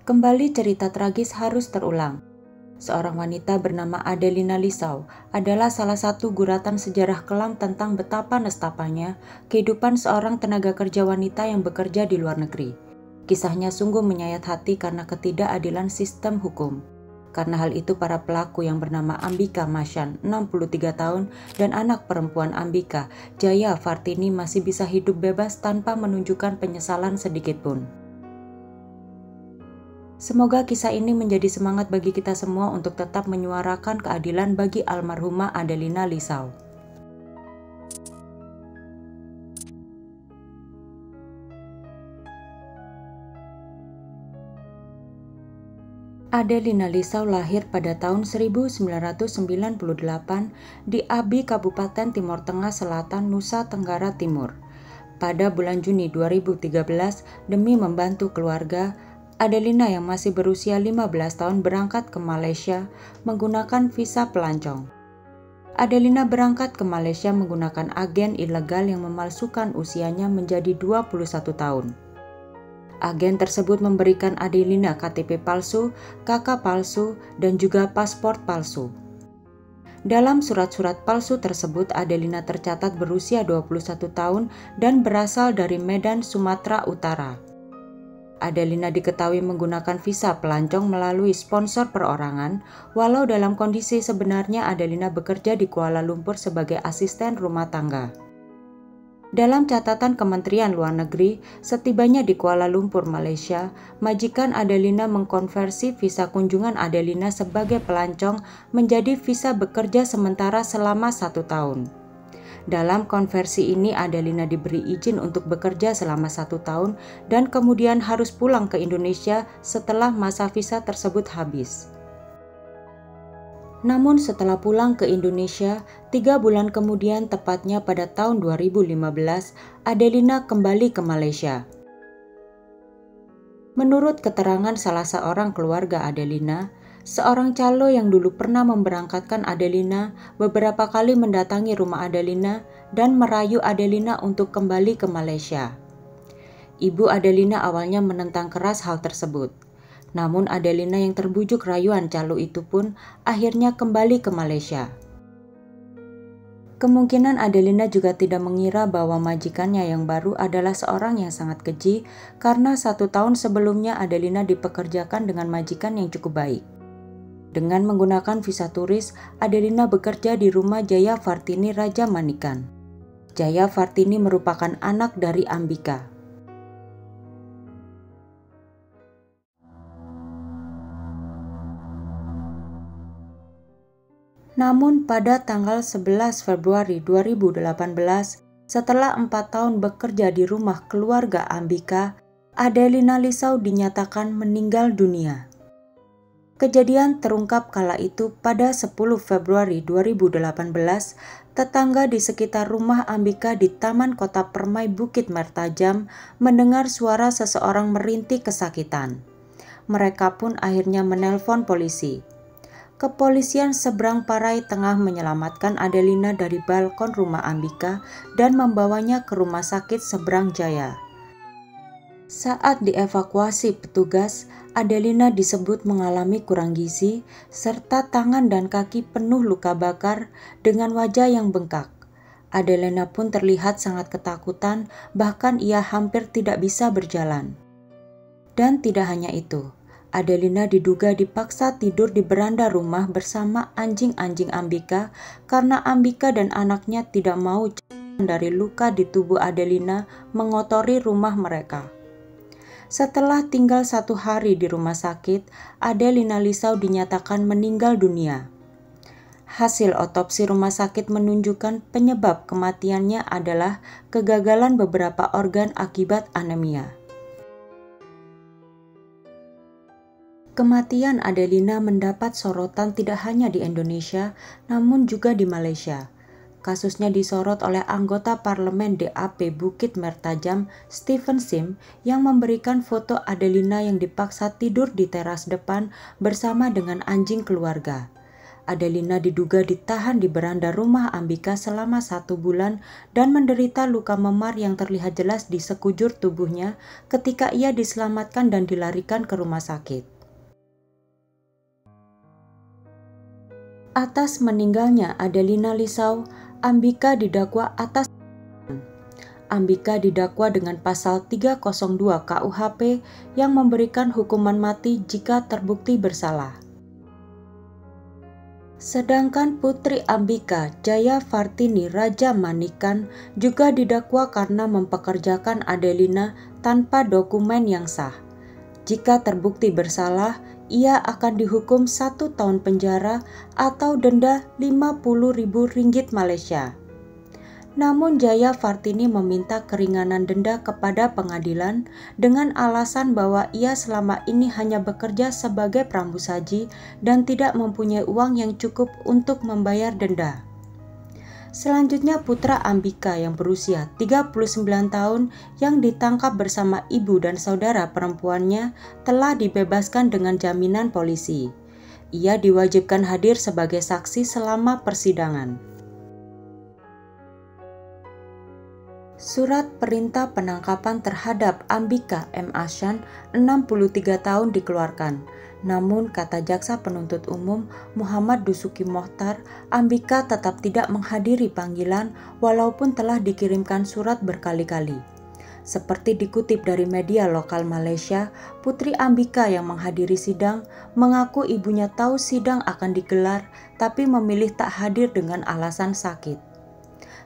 Kembali cerita tragis harus terulang. Seorang wanita bernama Adelina Lisau adalah salah satu guratan sejarah kelam tentang betapa nestapanya kehidupan seorang tenaga kerja wanita yang bekerja di luar negeri. Kisahnya sungguh menyayat hati karena ketidakadilan sistem hukum. Karena hal itu para pelaku yang bernama Ambika Mashan, 63 tahun, dan anak perempuan Ambika, Jaya Fartini masih bisa hidup bebas tanpa menunjukkan penyesalan sedikitpun. Semoga kisah ini menjadi semangat bagi kita semua untuk tetap menyuarakan keadilan bagi almarhumah Adelina Lisau. Adelina Lisau lahir pada tahun 1998 di Abi, Kabupaten Timur Tengah Selatan, Nusa Tenggara Timur. Pada bulan Juni 2013, demi membantu keluarga, Adelina yang masih berusia 15 tahun berangkat ke Malaysia menggunakan visa pelancong. Adelina berangkat ke Malaysia menggunakan agen ilegal yang memalsukan usianya menjadi 21 tahun. Agen tersebut memberikan Adelina KTP palsu, KK palsu, dan juga paspor palsu. Dalam surat-surat palsu tersebut, Adelina tercatat berusia 21 tahun dan berasal dari Medan, Sumatera Utara. Adelina diketahui menggunakan visa pelancong melalui sponsor perorangan, walau dalam kondisi sebenarnya Adelina bekerja di Kuala Lumpur sebagai asisten rumah tangga. Dalam catatan Kementerian Luar Negeri, setibanya di Kuala Lumpur, Malaysia, majikan Adelina mengkonversi visa kunjungan Adelina sebagai pelancong menjadi visa bekerja sementara selama 1 tahun. Dalam konversi ini, Adelina diberi izin untuk bekerja selama 1 tahun dan kemudian harus pulang ke Indonesia setelah masa visa tersebut habis. Namun setelah pulang ke Indonesia, 3 bulan kemudian, tepatnya pada tahun 2015, Adelina kembali ke Malaysia. Menurut keterangan salah seorang keluarga Adelina, seorang calo yang dulu pernah memberangkatkan Adelina beberapa kali mendatangi rumah Adelina dan merayu Adelina untuk kembali ke Malaysia. Ibu Adelina awalnya menentang keras hal tersebut. Namun Adelina yang terbujuk rayuan calo itu pun akhirnya kembali ke Malaysia. Kemungkinan Adelina juga tidak mengira bahwa majikannya yang baru adalah seorang yang sangat keji karena 1 tahun sebelumnya Adelina dipekerjakan dengan majikan yang cukup baik. Dengan menggunakan visa turis, Adelina bekerja di rumah Jaya Fartini Raja Manikan. Jaya Fartini merupakan anak dari Ambika. Namun pada tanggal 11 Februari 2018, setelah 4 tahun bekerja di rumah keluarga Ambika, Adelina Lisau dinyatakan meninggal dunia. Kejadian terungkap kala itu pada 10 Februari 2018, tetangga di sekitar rumah Ambika di Taman Kota Permai Bukit Mertajam mendengar suara seseorang merintih kesakitan. Mereka pun akhirnya menelpon polisi. Kepolisian Seberang Parai tengah menyelamatkan Adelina dari balkon rumah Ambika dan membawanya ke rumah sakit Seberang Jaya. Saat dievakuasi petugas, Adelina disebut mengalami kurang gizi serta tangan dan kaki penuh luka bakar dengan wajah yang bengkak. Adelina pun terlihat sangat ketakutan, bahkan ia hampir tidak bisa berjalan. Dan tidak hanya itu, Adelina diduga dipaksa tidur di beranda rumah bersama anjing-anjing Ambika karena Ambika dan anaknya tidak mau dari luka di tubuh Adelina mengotori rumah mereka. Setelah tinggal 1 hari di rumah sakit, Adelina Lisau dinyatakan meninggal dunia. Hasil otopsi rumah sakit menunjukkan penyebab kematiannya adalah kegagalan beberapa organ akibat anemia. Kematian Adelina mendapat sorotan tidak hanya di Indonesia, namun juga di Malaysia. Kasusnya disorot oleh anggota parlemen DAP Bukit Mertajam, Stephen Sim, yang memberikan foto Adelina yang dipaksa tidur di teras depan bersama dengan anjing keluarga. Adelina diduga ditahan di beranda rumah Ambika selama 1 bulan dan menderita luka memar yang terlihat jelas di sekujur tubuhnya ketika ia diselamatkan dan dilarikan ke rumah sakit. Atas meninggalnya Adelina Lisau, Ambika didakwa dengan pasal 302 KUHP yang memberikan hukuman mati jika terbukti bersalah. Sedangkan putri Ambika, Jaya Vartini Raja Manikan, juga didakwa karena mempekerjakan Adelina tanpa dokumen yang sah. Jika terbukti bersalah, ia akan dihukum 1 tahun penjara atau denda Rp50.000 Malaysia. Namun Jaya Vartini meminta keringanan denda kepada pengadilan dengan alasan bahwa ia selama ini hanya bekerja sebagai pramusaji dan tidak mempunyai uang yang cukup untuk membayar denda. Selanjutnya putra Ambika yang berusia 39 tahun yang ditangkap bersama ibu dan saudara perempuannya telah dibebaskan dengan jaminan polisi. Ia diwajibkan hadir sebagai saksi selama persidangan. Surat perintah penangkapan terhadap Ambika M. Ahsan, 63 tahun dikeluarkan. Namun, kata jaksa penuntut umum Muhammad Dusuki Mohtar, Ambika tetap tidak menghadiri panggilan walaupun telah dikirimkan surat berkali-kali. Seperti dikutip dari media lokal Malaysia, putri Ambika yang menghadiri sidang mengaku ibunya tahu sidang akan digelar tapi memilih tak hadir dengan alasan sakit.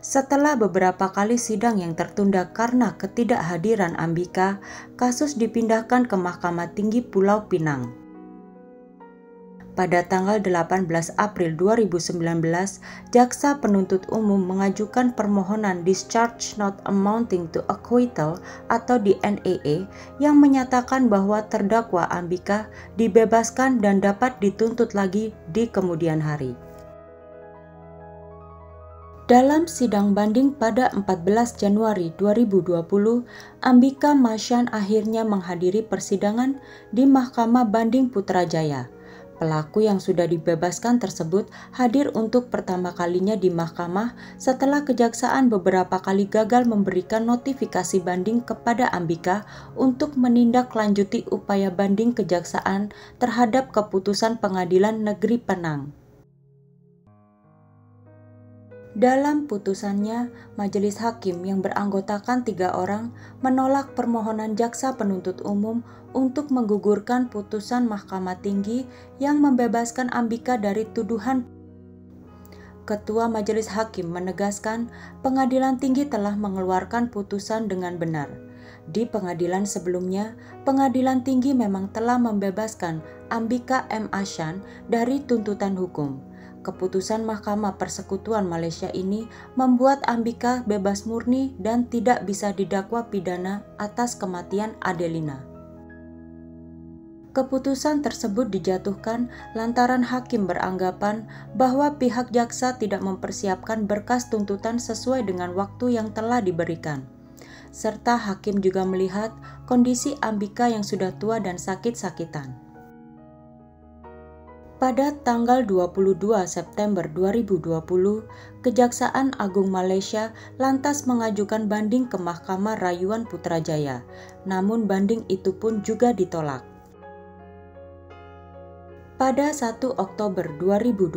Setelah beberapa kali sidang yang tertunda karena ketidakhadiran Ambika, kasus dipindahkan ke Mahkamah Tinggi Pulau Pinang. Pada tanggal 18 April 2019, jaksa penuntut umum mengajukan permohonan discharge not amounting to acquittal atau DNAA yang menyatakan bahwa terdakwa Ambika dibebaskan dan dapat dituntut lagi di kemudian hari. Dalam sidang banding pada 14 Januari 2020, Ambika Ahsan akhirnya menghadiri persidangan di Mahkamah Banding Putrajaya. Pelaku yang sudah dibebaskan tersebut hadir untuk pertama kalinya di mahkamah setelah kejaksaan beberapa kali gagal memberikan notifikasi banding kepada Ambika untuk menindaklanjuti upaya banding kejaksaan terhadap keputusan Pengadilan Negeri Penang. Dalam putusannya, majelis hakim yang beranggotakan 3 orang menolak permohonan jaksa penuntut umum untuk menggugurkan putusan Mahkamah Tinggi yang membebaskan Ambika dari tuduhan. Ketua Majelis Hakim menegaskan Pengadilan Tinggi telah mengeluarkan putusan dengan benar. Di pengadilan sebelumnya, Pengadilan Tinggi memang telah membebaskan Ambika M. Ahsan dari tuntutan hukum. Keputusan Mahkamah Persekutuan Malaysia ini membuat Ambika bebas murni dan tidak bisa didakwa pidana atas kematian Adelina. Keputusan tersebut dijatuhkan lantaran hakim beranggapan bahwa pihak jaksa tidak mempersiapkan berkas tuntutan sesuai dengan waktu yang telah diberikan. Serta hakim juga melihat kondisi Ambika yang sudah tua dan sakit-sakitan. Pada tanggal 22 September 2020, Kejaksaan Agung Malaysia lantas mengajukan banding ke Mahkamah Rayuan Putrajaya, namun banding itu pun juga ditolak. Pada 1 Oktober 2020,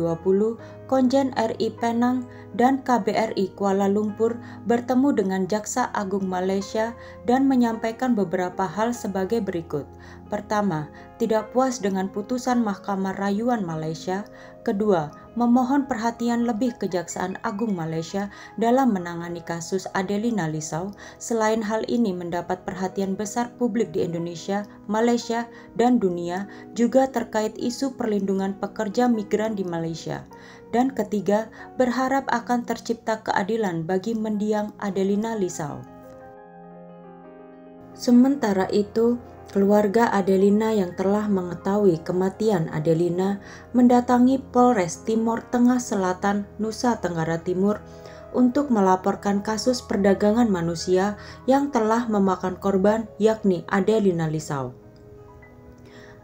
Konjen RI Penang dan KBRI Kuala Lumpur bertemu dengan Jaksa Agung Malaysia dan menyampaikan beberapa hal sebagai berikut. Pertama, tidak puas dengan putusan Mahkamah Rayuan Malaysia. Kedua, memohon perhatian lebih Kejaksaan Agung Malaysia dalam menangani kasus Adelina Lisau. Selain hal ini mendapat perhatian besar publik di Indonesia, Malaysia, dan dunia juga terkait isu perlindungan pekerja migran di Malaysia. Dan ketiga, berharap akan tercipta keadilan bagi mendiang Adelina Lisau. Sementara itu, keluarga Adelina yang telah mengetahui kematian Adelina mendatangi Polres Timor Tengah Selatan, Nusa Tenggara Timur untuk melaporkan kasus perdagangan manusia yang telah memakan korban yakni Adelina Lisau.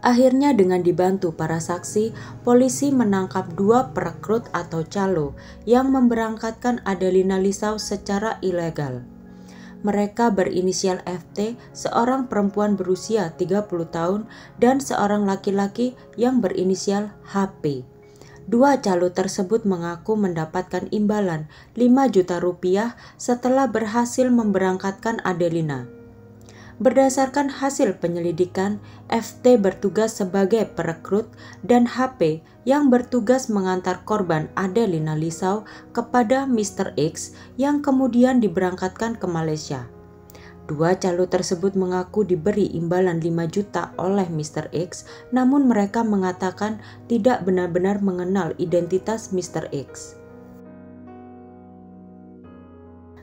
Akhirnya dengan dibantu para saksi, polisi menangkap 2 perekrut atau calo yang memberangkatkan Adelina Lisau secara ilegal. Mereka berinisial FT, seorang perempuan berusia 30 tahun, dan seorang laki-laki yang berinisial HP. 2 calo tersebut mengaku mendapatkan imbalan 5 juta rupiah setelah berhasil memberangkatkan Adelina. Berdasarkan hasil penyelidikan, FT bertugas sebagai perekrut dan HP yang bertugas mengantar korban Adelina Lisau kepada Mr. X yang kemudian diberangkatkan ke Malaysia. 2 calo tersebut mengaku diberi imbalan 5 juta oleh Mr. X, namun mereka mengatakan tidak benar-benar mengenal identitas Mr. X.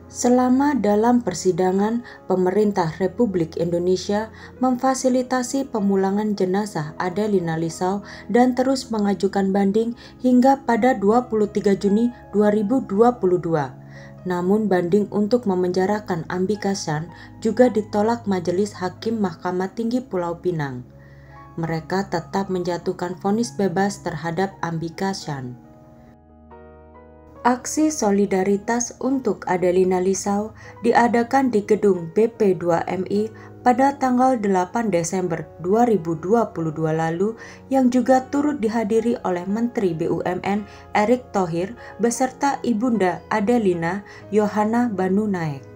Selama dalam persidangan, pemerintah Republik Indonesia memfasilitasi pemulangan jenazah Adelina Lisau dan terus mengajukan banding hingga pada 23 Juni 2022. Namun banding untuk memenjarakan Ambika Shan juga ditolak Majelis Hakim Mahkamah Tinggi Pulau Pinang. Mereka tetap menjatuhkan vonis bebas terhadap Ambika Shan. Aksi solidaritas untuk Adelina Lisau diadakan di gedung BP2MI pada tanggal 8 Desember 2022 lalu yang juga turut dihadiri oleh Menteri BUMN Erick Thohir beserta Ibunda Adelina Yohana Banu Naek.